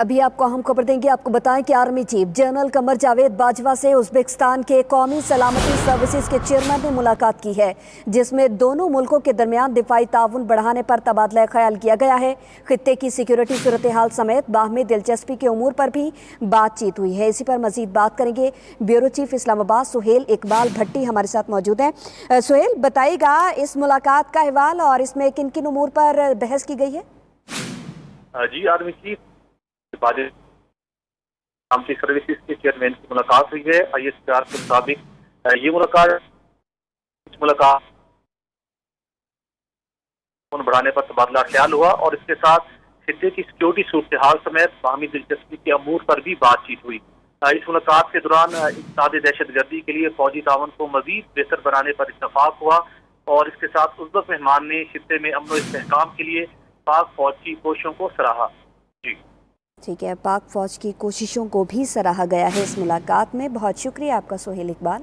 अभी आपको अहम खबर देंगे। आपको बताएं कि army chief general Qamar Javed Bajwa से उज़्बेकिस्तान के कौमी सलामती सर्विसेज के चेयरमैन ने मुलाकात की है, जिसमें दोनों मुल्कों के दरमियान दिफाई ताउन बढ़ाने पर तबादला ख्याल किया गया है। खित्ते की सिक्योरिटी सूरत हाल समेत बाहमी दिलचस्पी के उमूर पर भी बातचीत हुई है। इसी पर मजीद बात करेंगे। ब्यूरो चीफ इस्लामाबाद सुहेल इकबाल भट्टी हमारे साथ मौजूद हैं। सुहेल, बताइएगा इस मुलाकात का अहवाल और इसमें किन किन उमूर पर बहस की गई है? जी, आर्मी चीफ सलामती सर्विसेज के चेयरमैन की मुलाकात हुई है। ISPR के मुताबिक ये मुलाकात बढ़ाने पर तबादला ख्याल हुआ और इसके साथ खित्ते की सिक्योरिटी सूरत हाल समेत बाहमी दिलचस्पी के अमूर पर भी बातचीत हुई। इस मुलाकात के दौरान इक़्तिसादी दहशतगर्दी के लिए फौजी ताउन को मजीद बेहतर बनाने पर इत्तफाक हुआ और इसके साथ उज़्बेक मेहमान ने खित्ते में अमन व इस्तेहकाम के लिए पाक फौज की कोशिशों को सराहा। जी ठीक है, पाक फौज की कोशिशों को भी सराहा गया है इस मुलाकात में। बहुत शुक्रिया आपका सुहेल इकबाल।